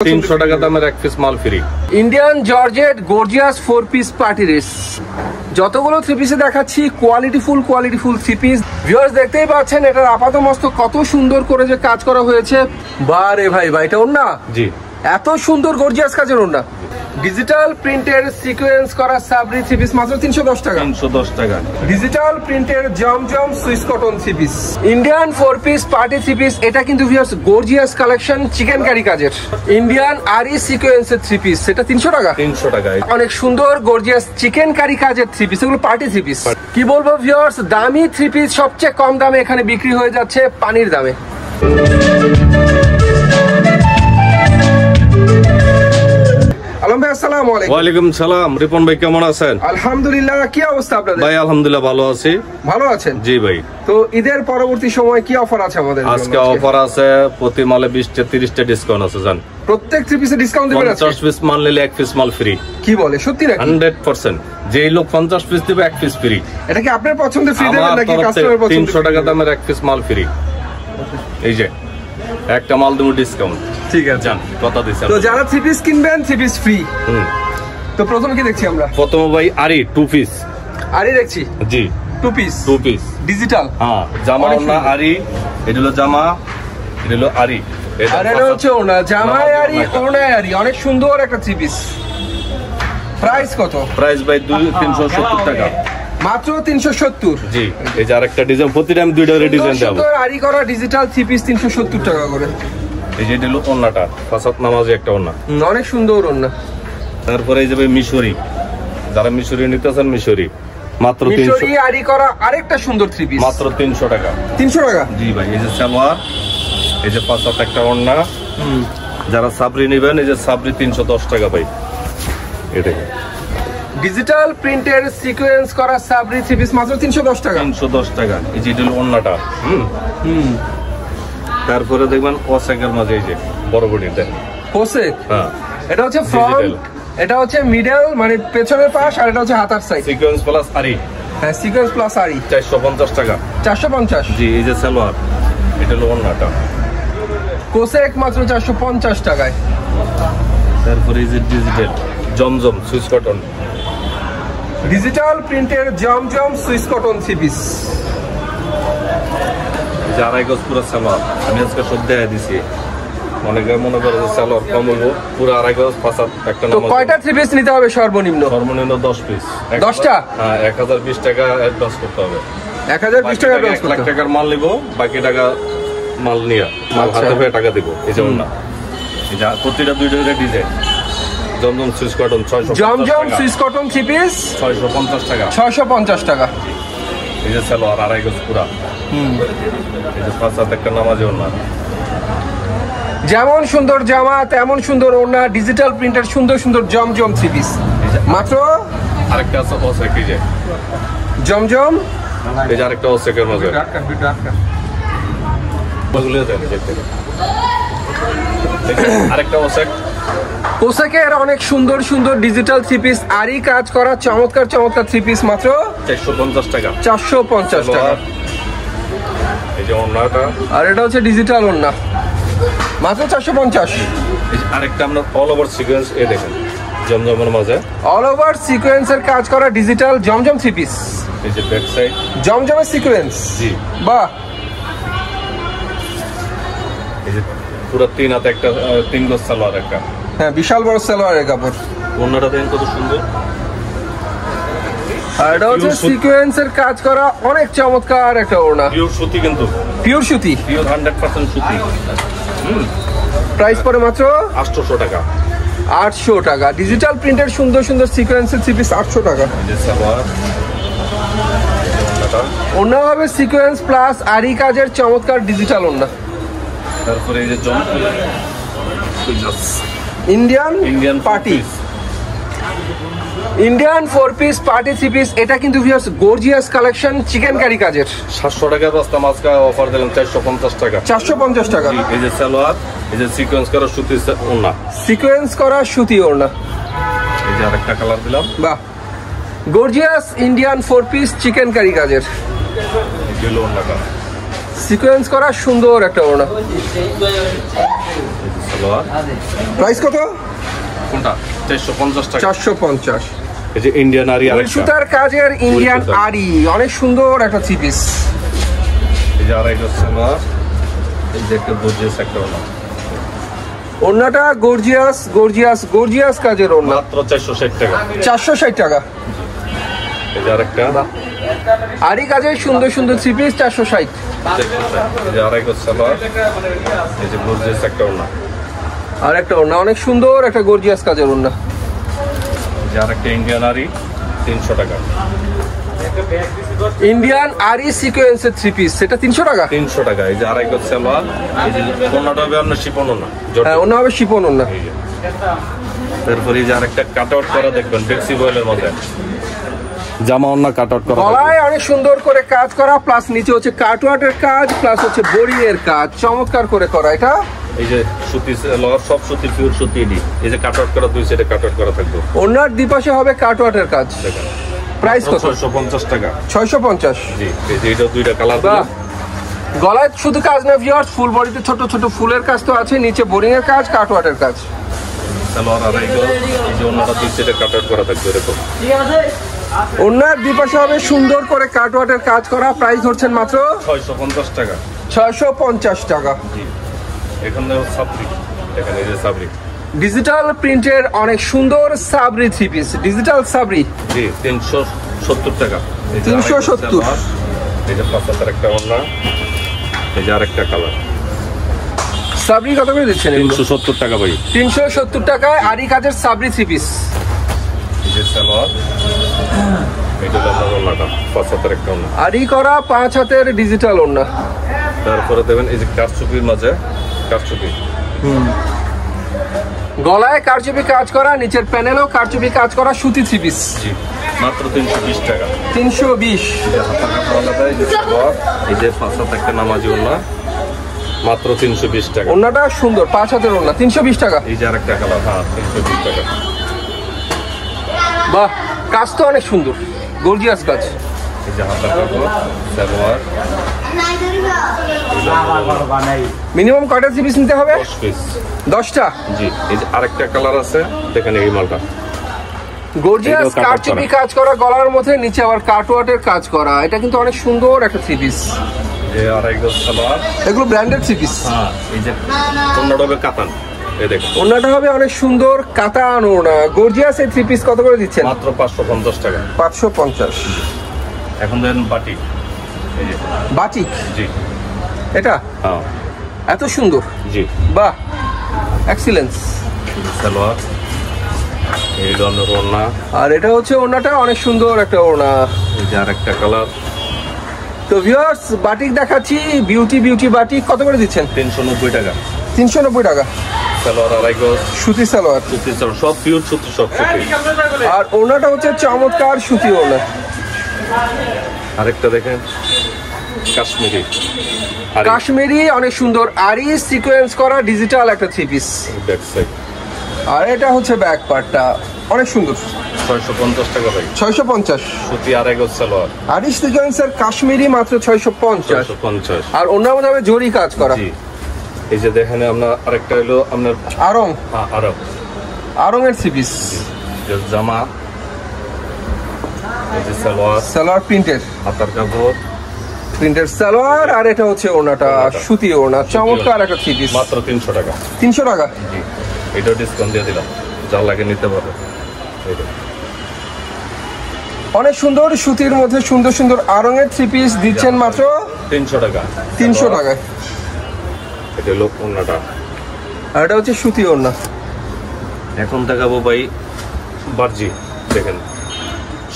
300 টাকা দামের এক পিস মাল free. Indian georgette gorgeous 4 piece party dress. যতগুলো 3 পিসে দেখাচ্ছি কোয়ালিটিফুল থ্রি পিস। ভিউয়ার্স দেখতেই পাচ্ছেন এটার আপাতমস্তক কত সুন্দর করে যে কাজ করা হয়েছে। বারে ভাই এটা ওন্না, জি এত সুন্দর গর্জিয়াস কাজের ওন্না। ডিজিটাল প্রিন্টের সিকোয়েন্স করা সাবরি 3 পিস মাত্র 310 টাকা। 310 টাকা। ডিজিটাল প্রিন্টের জমজম Swiss cotton 3 piece. Indian 4 piece party 3 piece. এটা কিন্তু viewers gorgeous collection chikankari কাজের। ইন্ডিয়ান আরি সিকোয়েন্সের 3 পিস, সেটা 300 টাকা। 300 টাকা। অনেক সুন্দর গর্জিয়াস চিকেন কারি কাজের 3 পিস, এগুলো পার্টি 3 পিস। কি বলবো ভিউয়ার্স, দামি 3 পিস সবচেয়ে কম দামে এখানে বিক্রি হয়ে যাচ্ছে পানির দামে। আলম ভাই আসসালামু আলাইকুম। ওয়ালাইকুম সালাম। রিপন ভাই কেমন আছেন? আলহামদুলিল্লাহ। কি অবস্থা আপনাদের? ভাই আলহামদুলিল্লাহ ভালো আছি। ভালো আছেন? জি ভাই। তো ঈদের পরবর্তী সময় কি অফার আছে আমাদের? আজকে অফার আছে, প্রতি মালে 20-30টা ডিসকাউন্ট আছে জান। প্রত্যেক 3 পিসে ডিসকাউন্ট দিবেন? 50 পিস মাল নিলে 1 পিস মাল ফ্রি। কি বলে, সত্যি নাকি? 100%। যেই লোক 50 পিস দিবে 1 পিস ফ্রি। এটা কি আপনার পছন্দের ফ্রি দেবেন নাকি কাস্টমারের পছন্দ? 300 টাকা দামের 1 পিস মাল ফ্রি। এই যে একটা মাল দেবো ডিসকাউন্ট। ঠিক আছে জান, কথা দিছি। তো যারা 3 পিস কিনবেন 3 পিস ফ্রি। তো প্রথমে কি দেখছি আমরা? প্রথমে ভাই আরি 2 পিস। আরি দেখছি? জি 2 পিস। 2 piece digital. হ্যাঁ, জামা না আরি, এটা হলো জামা, এটা হলো আরি। আর এটা হচ্ছে ওনা, জামায় আরি, ওনায় আরি। অনেক সুন্দর একটা 3 পিস। প্রাইস কত? প্রাইস ভাই 370 টাকা মাত্র 370। জি। এই যে আরেকটা ডিজাইন, প্রতিটা আমি দুইটা ডিজাইন দেব। সুন্দর আরি করা ডিজিটাল 3 পিস 370 টাকা করে। এই যে হলো ওন্নাটা, ফাসাদ নামাজে একটা ওন্না, অনেক সুন্দর ওন্না। তারপরে এই যে ভাই মিশরি, যারা মিশরি নিতেছেন মিশরি মাত্র 300। মিশরি আরি করা আরেকটা সুন্দর 3 পিস মাত্র 300 টাকা। 300 টাকা? জি ভাই। এই যে সালোয়ার, এই যে ফাসাদ একটা ওন্না। যারা সাবরি নেবেন, এই যে সাবরি 310 টাকা ভাই। এটা ডিজিটাল প্রিন্টের সিকোয়েন্স করা সাবরি 3 পিস মাত্র 310 টাকা। 310 টাকা। এই যে হলো ওন্নাটা। তারপরে দেখবেন ওসেকের মাঝে এই যে বড় বড়ি দেন ওসেক। হ্যাঁ, এটা হচ্ছে ফ্রন্ট, এটা হচ্ছে মিডল মানে পেছনের পাশ, আর এটা হচ্ছে হাতার সাইড। সিকোয়েন্স প্লাস আরি। হ্যাঁ, সিকোয়েন্স প্লাস আরি 450 টাকা। 450। জি। এই যে সালোয়ার, এটা হলো ওন্নাটা। কোসেক মাত্র 450 টাকায়। তারপরে এই যে ডিজিটাল জমজম সুইস কটন। ডিজিটাল প্রিন্টের জমজম সুইস কটন 3 পিস। যে 2.5 গজ পুরো সালোয়ার, আমি আজকে সব দেখাই দিছি। অনেকে মনে করে যে সালোয়ার কম হইব, পুরো 2.5 গজ ফাসাদ একটা তো নামাজ। কয়টা 3 পিস নিতে হবে সর্বনিম্ন? সর্বনিম্ন 10 পিস। 10টা? হ্যাঁ, 1020 টাকা অ্যাডভান্স করতে হবে। 1020 টাকা অ্যাডভান্স 1 করতে লাখ হবে। টাকার মাল নিব, বাকি টাকা মাল নিয়া মাল হাতে পেয়ে টাকা দিব। এই যে ওন্না, এই যে প্রতিটা দুইটা ডিজাইন। জমজম সুইস কটন 650 টাকা। জমজম সুইস কটন 3 পিস 650 টাকা। 650 টাকা। এই যে সালোয়ার 2.5 গজ পুরা। এই যে ফাসাদ একটা নামাজে ওন্না। যেমন সুন্দর জামা তেমন সুন্দর ওড়না। ডিজিটাল প্রিন্টের সুন্দর সুন্দর জমজম 3 পিস মাত্র। আরেকটা আছে ওসেক, এই যে জমজম। এই যে আরেকটা ওসেকের মাঝে বগুলো দেন দেখতে। আরেকটা ওসেক। পোশাকের অনেক সুন্দর সুন্দর ডিজিটাল 3 পিস আরি কাজ করা চমৎকার 3 পিস মাত্র 450 টাকা। 450 টাকা। এই যে ওন্নাটা, আর এটা হচ্ছে ডিজিটাল ওড়না মাত্র 450। এই যে আরেকটা আমরা অল ওভার সিকোয়েন্স, এই দেখেন জমজমের মাঝে অল ওভার সিকোয়েন্সের কাজ করা ডিজিটাল জমজম 3 পিস। এই যে ব্যাক সাইড জমজমের সিকোয়েন্স। জি। বাহ। এই যে পুরো 3 হাতে একটা 3 গজ সালোয়ার একটা। হ্যাঁ, বিশাল বড় সালোয়ারের কাপড়। ওন্নাটা দেখেন কত সুন্দর। আর এটা হচ্ছে সিকোয়েন্সের কাজ করা অনেক চমৎকার একটা ওড়না। পিওর সুতি, কিন্তু পিওর সুতি, পিওর 100% সুতি। প্রাইস পড়ে মাত্র 800 টাকা। 800 টাকা। ডিজিটাল প্রিন্টের সুন্দর সুন্দর সিকোয়েন্সের 3 পিস 800 টাকা। এই যে সালোয়ার, অন্যভাবে সিকোয়েন্স প্লাস আরি কাজের চমৎকার ডিজিটাল ওড়না। তারপরে এই যে Indian party, Indian 4 piece party 3 piece. এটা কিন্তু viewers gorgeous collection chikankari কাজের। 700 টাকা বস্তা মাছকা অফার দিলাম 450 টাকা। 450 টাকা। এই যে সালোয়ার, এই যে সিকোয়েন্স করা সুতি ওন্না, সিকোয়েন্স করা সুতি ওড়না। এই যে আরেকটা কালার দিলাম। বাহ, gorgeous Indian 4 piece chikankari কাজের। এই যে ওন্নাটা সিকোয়েন্স করা সুন্দর একটা ওড়না। সালোয়ার। প্রাইস কত? কোনটা? 450 টাকা। 450। এই যে ইন্ডিয়ান আরি আরেকটা। সুতার কাজের ইন্ডিয়ান আরি, অনেক সুন্দর একটা থ্রি পিস। এই যে আরেকটা সালোয়ার। এই যে একটা গর্জিয়াস একটা ওড়না। ওড়নাটা গর্জিয়াস গর্জিয়াস গর্জিয়াস কাজের ওড়না, মাত্র 460 টাকা। 460 টাকা। এই যে আরেকটা আরি কাজের সুন্দর সুন্দর থ্রি পিস 460। এই যে আরেকটা সালোয়ার। এই যে গর্জিয়াস একটা ওড়না। আর একটা ওড়না অনেক সুন্দর একটা গর্জিয়াস কাজের ওড়না। এই যে আরেকটা ইন্ডিয়ান আরি 300 টাকা। ইন্ডিয়ান আরি সিকোয়েন্সের থ্রি পিস, সেটা 300 টাকা। 300 টাকা। এই যে আরেকটা সালোয়ার। এই যে ওড়নাটা হবে আপনার শিপন ওড়না। হ্যাঁ, ওড়না হবে শিপন ওড়না। এই যে তারপরে এই যে আরেকটা কাট আউট করা দেখবেন ফ্লেক্সিবলের মধ্যে জামা ওড়না কাট আউট করা। গলায় অনেক সুন্দর করে কাজ করা, প্লাস নিচে হচ্ছে কাটওয়ার্টের কাজ, প্লাস হচ্ছে বোরিং এর কাজ, চমৎকার করে করা। এটা এই যে সুতি সালোয়ার, সব সুতির পিওর সুতি দি। এই যে কাট আউট করা, দুই সাইডে কাট আউট করা থাকবে। ওড়নার দুপাশে হবে কাটওয়ার্টের কাজ। দেখেন প্রাইস কত? 650 টাকা। 650। জি, এই যে এটা দুইটা কালার। বাহ, গলায় শুধু কাজ না ভিউয়ার্স, ফুল বডিতে ছোট ছোট ফুলের কাজ তো আছে, নিচে বোরিং এর কাজ, কাটওয়ার্টের কাজ। সালোয়ার আর এই যে ওড়নাটা দুই সাইডে কাট আউট করা থাকবে এরকম। ওড়নার দুপাশে হবে সুন্দর করে কাটওয়ার্টের কাজ করা। প্রাইস ধরছেন মাত্র 650 টাকা। 650 টাকা। জি, এখানে সাবরি দেখেন, এই যে সাবরি ডিজিটাল প্রিন্টের অনেক সুন্দর সাবরি থ্রি পিস, ডিজিটাল সাবরি। জি 370 টাকা। 370। এই যে 75 একটা ওড়না। এই যে আরেকটা কালার। সাবরি কত করে দিচ্ছেন? 370 টাকা ভাই। 370 টাকায় আরি কাজের সাবরি থ্রি পিস। এই যে সালোয়ার। এটা আপনার ওড়নাটা 75 একটা ওড়না। আরি করা 5 হাতের ডিজিটাল ওড়না। তারপরে দেবেন এই যে কারচুপির মাঝে কারচুপি। গলায় কারচুপি কাজ করা, নিচের প্যানেলও কারচুপি কাজ করা সুতি থ্রি পিস। জি, মাত্র 320 টাকা। 320। এই যে হাতা কাপড় আলাদা, এই যে সালোয়ার, এই যে 5 হাত একটা নামাজি ওড়না, মাত্র 320 টাকা। ওড়নাটা সুন্দর, 5 হাতের ওড়না, 320 টাকা। এই যে আরেকটা কালার, হ্যাঁ 320 টাকা। বাহ, কাজ তো অনেক সুন্দর, গর্জিয়াস কাজ। এই যে হাতা কাপড়, সালোয়ার। মিনিমাম কয়টা থ্রি পিস নিতে হবে? 10 পিস। 10টা। জি, এই যে আরেকটা কালার আছে, দেখেন এই মালটা গর্জিয়াস এটাও কাট কারচুপি করা। কাজ করা, গলার মধ্যে নিচে আবার কাটওয়ার্টের কাজ করা। এটা কিন্তু অনেক সুন্দর একটা থ্রি পিস। যে আরেকটা সালোয়ার। এগুলো ব্র্যান্ডেড থ্রি পিস। হ্যাঁ, এই যে ওড়নাটা হবে কাতান। এই দেখুন ওড়নাটা হবে অনেক সুন্দর কাতান ওড়না। গর্জিয়াস এই থ্রি পিস কত করে দিচ্ছেন? মাত্র 550 টাকা। 550। এখন দেন বাটি। এই যে বাটিক জি, এটা হ্যাঁ এত সুন্দর, জি। বাহ, এক্সিলেন্স। সালোয়ার, এই ধরনের ওড়না। আর এটা হচ্ছে ওড়নাটা অনেক সুন্দর একটা ওড়না। এই যে আরেকটা কালার। তো ভিউয়ার্স, বাটিক দেখাচ্ছি, বিউটি বিউটি বাটিক কত করে দিচ্ছেন? 390 টাকা। 390 টাকা। সালোয়ার আড়াই গজ, সুতি সালোয়ার। সুতি সালোয়ার, সব পিওর সুতি, সব সুতি। আর ওড়নাটা হচ্ছে চমৎকার সুতি ওড়না। আরেকটা দেখেন কাশ্মীরি আরি, কাশ্মীরি অনেক সুন্দর আরি সিকোয়েন্স করা ডিজিটাল একটা থ্রি পিস। Back side. আর এটা হচ্ছে ব্যাক পার্টটা অনেক সুন্দর। 650 টাকা ভাই। 650। সুতি আড়াই গজ সালোয়ার। আরি সিকোয়েন্সের কাশ্মীরি মাত্র 650। 650। আর ওড়নার মধ্যে হবে জরি কাজ করা। জি, এই যে দেখেন আপনার আরেকটা হলো আপনার আরং, আরব আরং এর থ্রি পিস। জামা, এই যে সালোয়ার, সালোয়ার প্রিন্টের, হাতার কাপড়, প্রিন্টের সালোয়ার। আর এটা হচ্ছে ওড়নাটা সুতি ওড়না, চমৎকার একটা থ্রি পিস। মাত্র 300 টাকা। 300 টাকা। জি, এটাও ডিসকাউন্ট দিয়ে দিলাম, যা লাগে নিতে পারবে। এই যে অনেক সুন্দর সুতির মধ্যে সুন্দর সুন্দর আরং এর থ্রি পিস দিচ্ছেন মাত্র 300 টাকা। 300 টাকায়। এটা হলো ওড়নাটা। আর এটা হচ্ছে সুতি ওড়না। এখন দেখাবো ভাই বার্জি, দেখেন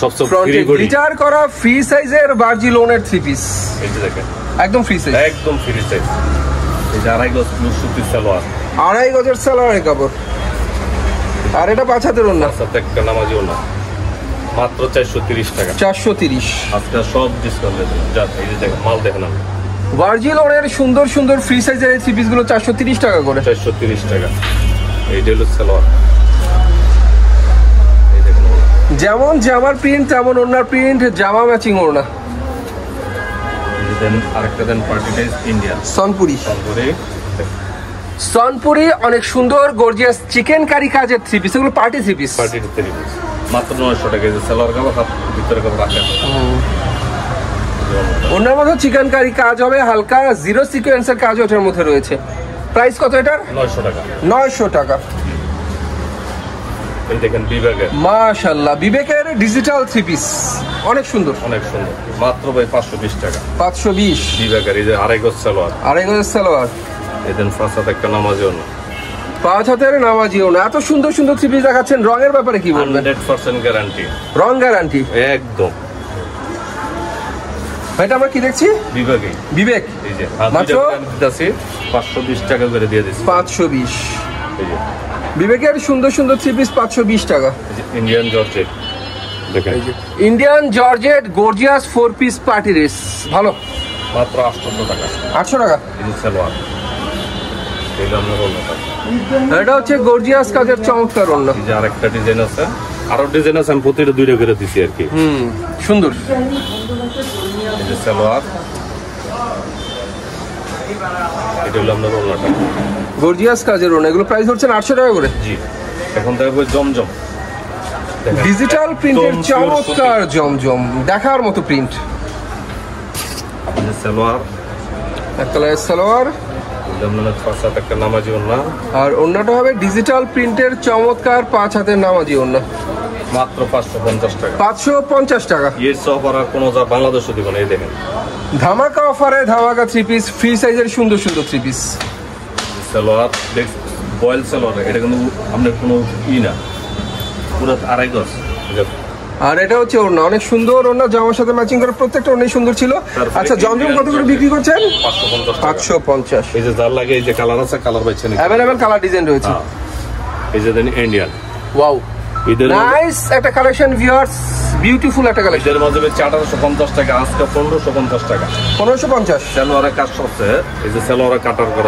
সবচেয়ে ফ্রন্টে ফ্রি গড়ি। গিটার করা ফ্রি সাইজের বার্জি লোনের থ্রি পিস, এই যে দেখেন একদম ফ্রি সাইজ, একদম ফ্রি সাইজ। এই যে আড়াই গজ ব্লু সুতির সালোয়ার, 2.5 গজের সালোয়ারের কাপড়। আর এটা 5 হাতের ওড়না, সাথে একটা নামাজি ওড়না, মাত্র 430 টাকা। 430। আজকে সব ডিসকাউন্ট দিয়ে দিলাম। যা, এই যে দেখেন মাল দেখেন আপনি, বার্জি লোনের সুন্দর সুন্দর ফ্রি সাইজের এই থ্রি পিস গুলো 430 টাকা করে। 430 টাকা। এইটা হলো সালোয়ার, এই দেখেন ওড়না। যেমন জামার প্রিন্ট তেমন ওড়নার প্রিন্ট, জামা ম্যাচিং ওড়না। এই যে দেন আরেকটা দেন পার্টি টাইস ইন্ডিয়ান সনপুরি। তারপরে সনপুরি অনেক সুন্দর গর্জিয়াস চিকেন কারি কাজের থ্রি পিস, এগুলো পার্টি থ্রি পিস। পার্টির 3 পিস মাত্র 900 টাকা। এই যে সালোয়ার কাপড় হাত ভিতরে কাপড় রাখেন। ওনার মধ্যে চিকেন কারি কাজ হবে, হালকা জিরো সিকোয়েন্সের কাজ ওটার মধ্যে রয়েছে। প্রাইস কত এটার? 900 টাকা। 900 টাকা। এই দেখেন বিবেকের, মাশাআল্লাহ বিবেকের ডিজিটাল থ্রি পিস অনেক সুন্দর, অনেক সুন্দর। মাত্র ভাই 520 টাকা। 520 বিবেকের। এই যে আড়াই গজ সালোয়ার, আড়াই গজের সালোয়ার। এদিন 5 হাত একটা নামাজিও না, 5 হাতের নামাজিও না। এত সুন্দর সুন্দর থ্রি পিস দেখাচ্ছেন, রঙের ব্যাপারে কি বলবেন? 100% গ্যারান্টি, রং গ্যারান্টি একদম। এটা আমরা কি দেখছি? বিবেকই, বিবেক। এই যে মাত্র দিতেছি 520 টাকা করে দিয়ে দিচ্ছি। 520 এই যে বিবেকের সুন্দর সুন্দর থ্রি পিস 520 টাকা। ইন্ডিয়ান জর্জেট দেখেন, Indian georgette gorgeous 4 piece party dress, ভালো। মাত্র 800 টাকা। 800 টাকা। এই যে সালোয়ার, এটা আমরা বলবো। এটা হচ্ছে গর্জিয়াস কাজের চমৎকার অন্য। এই যে আরেকটা ডিজাইন আছে, আরো ডিজাইন আছে, আমি প্রতিটা 2টা করে দিছি আর কি। সুন্দর। এই যে সালোয়ার, এটা হলো আমরা বললাটা গর্জিয়াস কাজের অন্য। এগুলো প্রাইস হচ্ছে 800 টাকা করে। জি। এখন দেখবো জমজম, ডিজিটাল প্রিন্টের চমৎকার জমজম, দেখার মতো প্রিন্ট। সালোয়ার, এক কালারের সালোয়ার, একটা নামাজি ওন্না, আর অন্যটা হবে ডিজিটাল প্রিন্টের চমৎকার 5 হাতের নামাজি ওন্না। মাত্র 550 টাকা। 550 টাকা। এর অফার আর কোনো বাংলাদেশে দিব না। এই দেখেন ধামাকা অফারে ধামাকা থ্রি পিস, ফ্রি সাইজের সুন্দর সুন্দর three piece. Salwar voile salwar, এটা কিন্তু আপনার কোনো না, পুরো আড়াই গজ। আর এটা হচ্ছে ওড়না, অনেক সুন্দর ওড়না, জামার সাথে ম্যাচিং করে প্রত্যেকটা ওড়নাই সুন্দর ছিল। আচ্ছা জমজম কত করে বিক্রি করছেন? 550। এই যে যার লাগে এই যে কালার আছে, কালার পাচ্ছেন, अवेलेबल কালার ডিজাইন রয়েছে। এই যে দেন ইন্ডিয়ান, ওয়াও নাইস একটা কালেকশন ভিউয়ার্স, বিউটিফুল একটা কালেকশন। এর মধ্যে 450 টাকা, আজকে 1550 টাকা। 1550। সালোয়ারের কাজ সবছে, এই যে সালোয়ারের কাটার করা,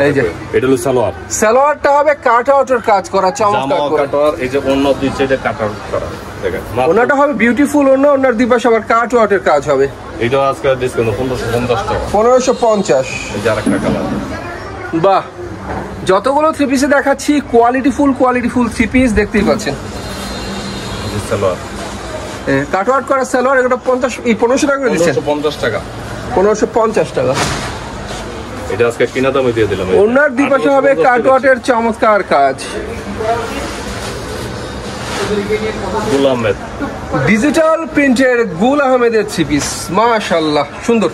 এটা হলো সালোয়ার। সালোয়ারটা হবে কাট আউটের কাজ করা, চমৎকার করে কাটার। এই যে অন্য দুই সাইডে কাটার করা, দেখেন ওনাটা হবে বিউটিফুল ওনা, ওনার দুই পাশে আবার কাট আউটের কাজ হবে। এটা আজকে ডিসকাউন্ট 1550 টাকা। 1550। এই যে আরেকটা কালার। বাহ, যতগুলো থ্রি পিসে দেখাচ্ছি কোয়ালিটিফুল থ্রি পিস দেখতেই পাচ্ছেন। সালোয়ার কাট আউট করা সালোয়ার, এটা 1500 টাকা করে দিচ্ছেন। 1550 টাকা। 1550 টাকা। এটা আজকে কিনা দামে দিয়ে দিলাম। ওনার দুই পাশে হবে কাট আউটের চমৎকার কাজ। গুল আহমেদ ডিজিটাল প্রিন্টের গুল আহমেদের থ্রি পিস, মাশাআল্লাহ সুন্দর।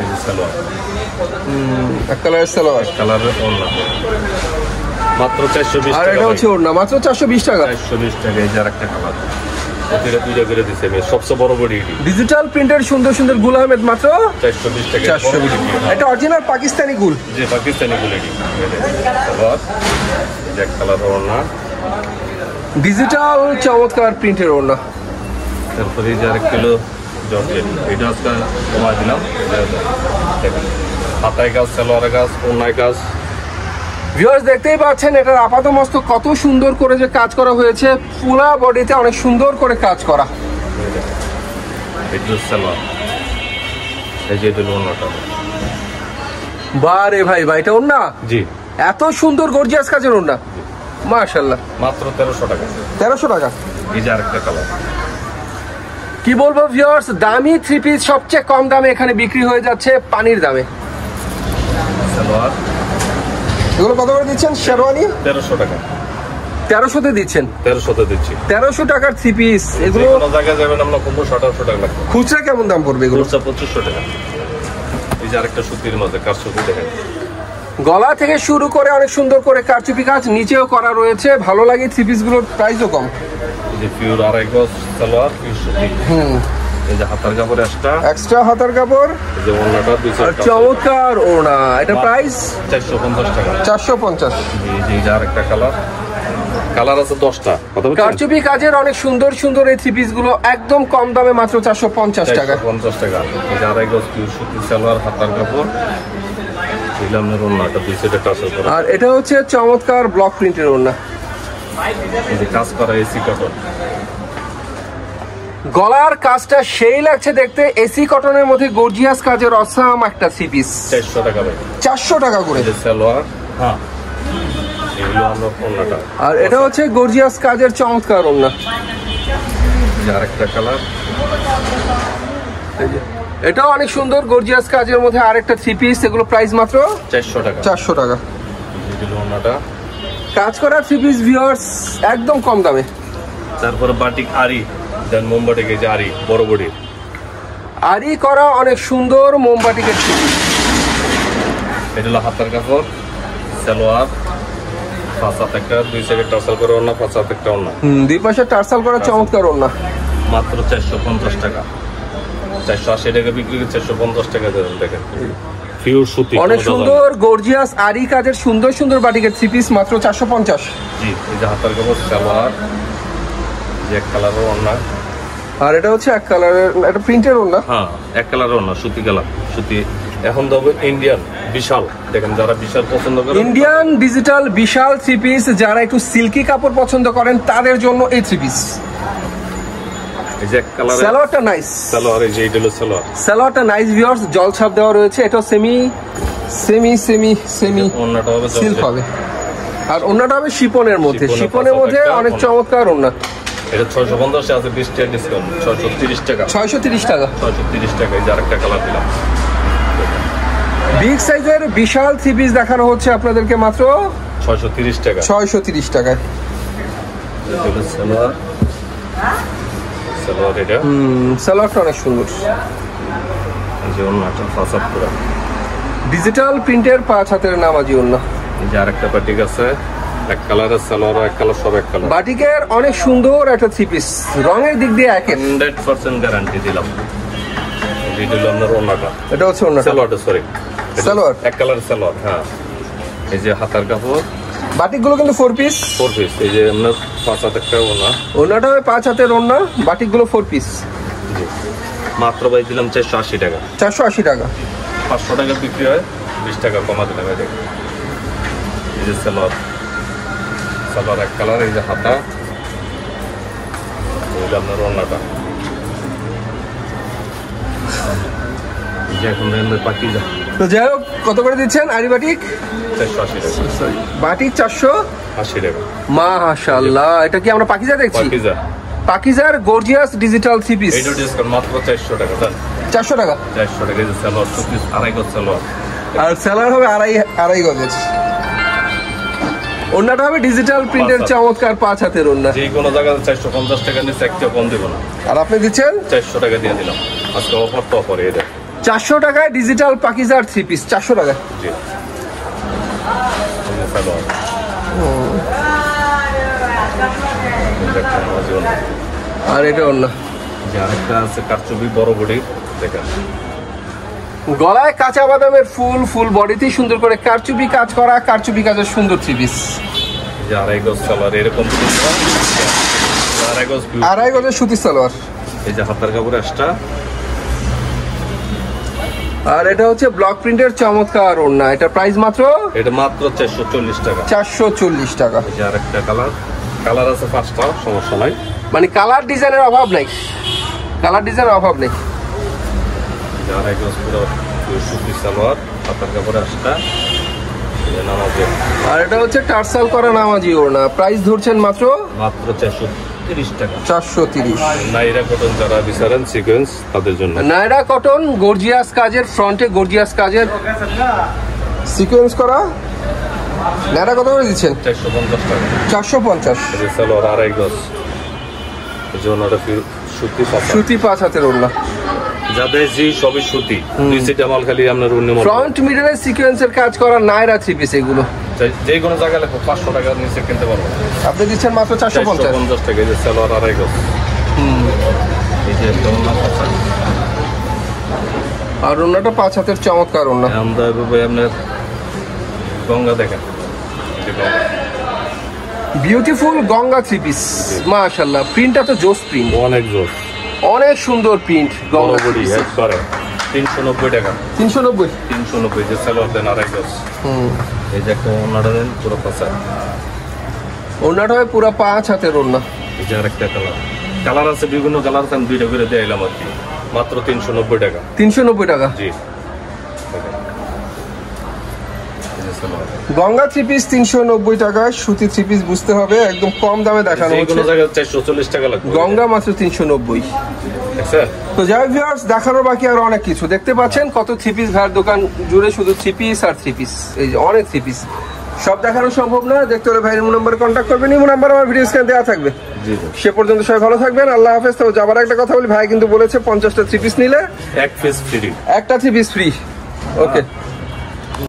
এই যে সালোয়ার, এক কালারের সালোয়ার, কালারের ওড়না, মাত্র 420 টাকা। আর এটা হচ্ছে ওড়না, মাত্র 420 টাকা। 420 টাকা। এই যে আরেকটা কালার, এটা 2টা করে দিছি আমি, সবচেয়ে বড় বডি এটি। ডিজিটাল প্রিন্টের সুন্দর সুন্দর গুল আহমেদ মাত্র 420 টাকা। 420। এটা অরিজিনাল পাকিস্তানি গুল। যে পাকিস্তানি গুল এটি। সালোয়ার, এই যে কালার ওড়না, ডিজিটাল চমৎকার প্রিন্টের ওড়না। তারপরে এই যে আরেক কিলো জর্জেট, এটা আজকে কমাই দিলাম। দেখেন হাতায় কাজ, সালোয়ারের কাজ, ওড়নায় কাজ। ভিউয়ার্স দেখতেই পাচ্ছেন এটার আপাত মস্তক কত সুন্দর করে যে কাজ করা হয়েছে, পুরা বডিতে অনেক সুন্দর করে কাজ করা। এটা সালোয়ার, এই যে এটা ওড়নাটা। বারে ভাই এটা ওড়না? জি। এত সুন্দর গর্জিয়াস কাজের ওড়না, মাশাআল্লাহ। মাত্র 1300 টাকা। 1300 টাকা। এই যে আরেকটা কালার। কি বলবো ভিউয়ার্স, দামি থ্রি পিস সবচেয়ে কম দামে এখানে বিক্রি হয়ে যাচ্ছে পানির দামে। সালোয়ার, এগুলো কত করে দিচ্ছেন? শেরওয়ানি 1300 টাকা। 1300-তে দিচ্ছেন? 1300-তে দিচ্ছি। 1300 টাকার থ্রি পিস। এগুলো কোনো জায়গায় যাবেন আমরা 1500-1800 টাকা লাগবে। খুচরা কেমন দাম পড়বে এগুলো? খুচরা 2500 টাকা। এই যে আরেকটা সুতির মধ্যে কাজ, সুতি দেখেন, গলা থেকে শুরু করে অনেক সুন্দর করে কারচুপি কাজ নিচেও করা রয়েছে, ভালো লাগে। থ্রি পিস গুলোর প্রাইসও কম। এই যে পিওর আড়াই গজ সালোয়ার, পিওর সুতি। এই যে হাতার কাপড় এক্সট্রা হাতার কাপড়, এই যে ওড়নাটা আর চমৎকার ওড়না। এটা প্রাইস 450 টাকা। 450। এই যে আরেকটা কালার, কালার আছে 10টা। কারচুপি কাজের অনেক সুন্দর সুন্দর এই থ্রি পিস গুলো একদম কম দামে মাত্র 450 টাকা। 450 টাকা। এই যে আড়াই গজ পিওর সুতি সালোয়ার, হাতার কাপড়, ইলামের ওড়নাটা দুই সাইডে টাসেল করা। আর এটা হচ্ছে চমৎকার ব্লক প্রিন্টের ওড়না। এই যে কাজ করা এসি কটন, গলার কাজটা সেই লাগছে দেখতে, এসি কটনের মধ্যে গর্জিয়াস কাজের অসাম একটা থ্রি পিস। 400 টাকা ভাই। 400 টাকা করে। সালোয়ার, হ্যাঁ এগুলো আমরা ওন্নাটা। আর এটা হচ্ছে গর্জিয়াস কাজের চমৎকার ওন্না। আরেকটা কালার, এটাও অনেক সুন্দর গর্জিয়াস কাজের মধ্যে আরেকটা থ্রি পিস। এগুলো প্রাইস মাত্র 400 টাকা। 400 টাকা। এগুলো ওন্নাটা কাজ করা থ্রি পিস ভিউয়ার্স একদম কম দামে। তারপরে বাটিক আরি, দেন মোমবাটিক, এই যে আরি বড় বডির আরি করা অনেক সুন্দর মোমবাটিকের থ্রি পিস। এটা হলো হাতার কাপড়, সালোয়ার, পাঁচাত একটা, 2 সাইডে টার্সাল করে ওন্না, পাঁচাত একটা ওন্না। দুই পাশে টার্সাল করা চমৎকার ওন্না। মাত্র 450 টাকা। 480 টাকা বিক্রি করে 450 টাকা দেন। দেখেন পিওর সুতি, অনেক সুন্দর গর্জিয়াস আরি কাজের সুন্দর সুন্দর বাটিকের থ্রি পিস মাত্র 450। জি, এই যে হাতার কাপড়, সালোয়ার, যে এক কালারের ওন্না। আর এটা হচ্ছে এক কালারের, এটা প্রিন্টের ওন্না। হ্যাঁ, এক কালারের ওন্না, সুতি কালার, সুতি। এখন দেবো ইন্ডিয়ান বিশাল। দেখেন যারা বিশাল পছন্দ করেন, ইন্ডিয়ান ডিজিটাল বিশাল থ্রি পিস, যারা একটু সিল্কি কাপড় পছন্দ করেন তাদের জন্য এই থ্রি পিস। এই যে এক কালারের সালোয়ারটা নাইস। সালোয়ার, এই যে এটা হলো সালোয়ার। সালোয়ারটা নাইস ভিউয়ার্স, জল ছাপ দেওয়া রয়েছে। এটা সেমি ওন্নাটা হবে সিল্ক হবে। আর ওন্নাটা হবে শিপনের মধ্যে, শিপনের শিপনের পাশাপাশি মধ্যে একটা অনেক ওন্না। চমৎকার ওন্না। এটা 650 আছে, 20 টাকা ডিসকাউন্ট, 630 টাকা। 630 টাকা। 630 টাকা। এই যে আরেকটা কালার দিলাম, বিগ সাইজের বিশাল থ্রি পিস দেখানো হচ্ছে আপনাদেরকে মাত্র 630 টাকা। 630 টাকায়। এটা সালোয়ার, সালোয়ার এটা। সালোয়ারটা অনেক সুন্দর, এই যে ওন্নাটা ফাসাদ পুরা ডিজিটাল প্রিন্টের 5 হাতের নামাজি ওন্না। এই যে আরেকটা বাটিক আছে, এক কালারের সালোয়ার, এক কালার, সব এক কালার। বাটিকের অনেক সুন্দর একটা থ্রি পিস, রঙের দিক দিয়ে একের। 100% গ্যারান্টি দিলাম। এটা হলো আপনার ওন্নাটা, এটা হচ্ছে ওন্নাটা, সালোয়ারটা, সরি সালোয়ার এক কালার সালোয়ার। হ্যাঁ, এই যে হাতার কাপড়, বাটিকগুলো কিন্তু 4 পিস। 4 পিস। এই যে আপনার পাঁচাত একটা ওন্না। ওন্নাটা হবে 5 হাতের ওন্না, বাটিকগুলো 4 পিস। জি, মাত্র ভাই দিলাম 480 টাকা। 480 টাকা। 500 টাকা বিক্রি হয়, 20 টাকা কমা দিলাম। এই দেখেন, এই যে সালোয়ার, সালোয়ার এক কালার, এই যে হাতা, এই যে আপনার ওন্নাটা। এই যে এখন দেখেন পাকিজা, তো যাই হোক, কত করে দিচ্ছেন আরি বাটিক? 480 টাকা। বাটিক 480 টাকা। মাশাআল্লাহ, এটা কি আমরা পাকিজা দেখছি? পাকিজা, পাকিজার গর্জিয়াস ডিজিটাল থ্রি পিস। এইটা ডিসকাউন্ট মাত্র 400 টাকা। দেন 400 টাকা। 400 টাকা। এই যে সালোয়ার, 2 পিস, আড়াই গজ সালোয়ার। আর সেলার হবে আড়াই গজের। ওন্নাটা হবে ডিজিটাল প্রিন্টের চমৎকার 5 হাতের ওন্না। যে কোনো জায়গায় 450 টাকা নিচে একটা কম দেব না। আর আপনি দিচ্ছেন 400 টাকা দিয়ে দিলাম আজকে, অফার তো অফার। এই দেখেন 400 টাকায় ডিজিটাল পাকিজার থ্রি পিস, 400 টাকা। জি, এই যে সালোয়ার, আর এটা ওন্না। যে আরেকটা আছে কারচুপি বড় বডি, দেখেন গলায় কাঁচা বাদামের ফুল বডিতেই সুন্দর করে কারচুপি কাজ করা, কারচুপি কাজের সুন্দর থ্রি পিস। যে আড়াই গজ সালোয়ার, এরকম আড়াই গজের সুতির সালোয়ার। এই যে হাতার কাপড় এক্সট্রা। আর এটা হচ্ছে ব্লক প্রিন্টের চমৎকার ওন্না। এটা প্রাইস মাত্র, এটা মাত্র 440 টাকা। 440 টাকা। এই যে আরেকটা কালার, কালার আছে 5টা, সমস্যা নাই। মানে কালার ডিজাইনের অভাব নাই, কালার ডিজাইনের অভাব নেই। যে আড়াই গজ পুরো সুতি সালোয়ার, হাতার কাপড় এক্সট্রা, নামাজে। আর এটা হচ্ছে টার্সাল করা নামাজি ওড়না। প্রাইস ধরছেন মাত্র 430 টাকা। 430। নাইরা কটন যারা বিচারেন সিকোয়েন্স, তাদের জন্য নাইরা কটন গর্জিয়াস কাজের, ফ্রন্টে গর্জিয়াস কাজের সিকোয়েন্স করা। নাইরা কত করে দিচ্ছেন? 450 টাকা। 450। এই যে সালোয়ার আড়াই গজ, এই জন্য সুতি পাতা, সুতি 5 হাতের ওড়না। যাদের জি সবই সুতি, 2 সিটা মাল খালি আপনার অন্য মাল। ফ্রন্ট মিডলে সিকোয়েন্সের কাজ করা নাইরা থ্রি পিস এগুলো। যে কোনো জায়গায় লেখো 500 টাকা নিচে কিনতে পারবো। আপনি দিচ্ছেন মাত্র 450। 450 টাকা। এই যে সালোয়ার আড়াই গজ, এই যে ওড়না পাতা। আর ওড়নাটা 5 হাতের চমৎকার ওড়না। আমরা ভাই আপনার গঙ্গা দেখেন, বিউটিফুল গঙ্গা থ্রি পিস, মাশাআল্লাহ। প্রিন্টটা তো জোস প্রিন্ট, অনেক জোস, অনেক সুন্দর print. Ganga three body piece একবারে 390 টাকা। 390। যে সালোয়ার দেন আড়াই গজ। এই যে একটা ওড়নাটা দেন পুরো পাঁচা। ওড়নাটা হয় পুরো 5 হাতের ওড়না। এই যে আরেকটা কালার, কালার আছে, বিভিন্ন কালার আছে, আমি 2টা করে দিয়ে এলাম আর কি, মাত্র 390 টাকা। 390 টাকা। জি, গঙ্গা 3 পিস 390 টাকা, সুতি 3 পিস বুঝতে হবে, একদম কম দামে দেখানো হচ্ছে। কোনো জায়গায় 440 টাকা লাগবে, গঙ্গা মাত্র 390। তো যাই ভিউয়ার্স, দেখানোর বাকি আর অনেক কিছু। দেখতে পাচ্ছেন কত 3 পিস ভাইয়ের দোকান জুড়ে শুধু 3 পিস আর 3 পিস, এই যে অনেক 3 পিস। সব দেখানো সম্ভব না, দেখতে হলে ভাইয়ের নাম্বারে কন্ট্যাক্ট করবেন, ইমো নাম্বার আমার ভিডিও স্ক্রিনে দেওয়া থাকবে। সে পর্যন্ত সবাই ভালো থাকবেন, আল্লাহ হাফেজ। তো যাবার একটা কথা বলি, ভাই কিন্তু বলেছে 50টা 3 পিস নিলে 1 পিস ফ্রি, একটা 3 পিস ফ্রি। ওকে।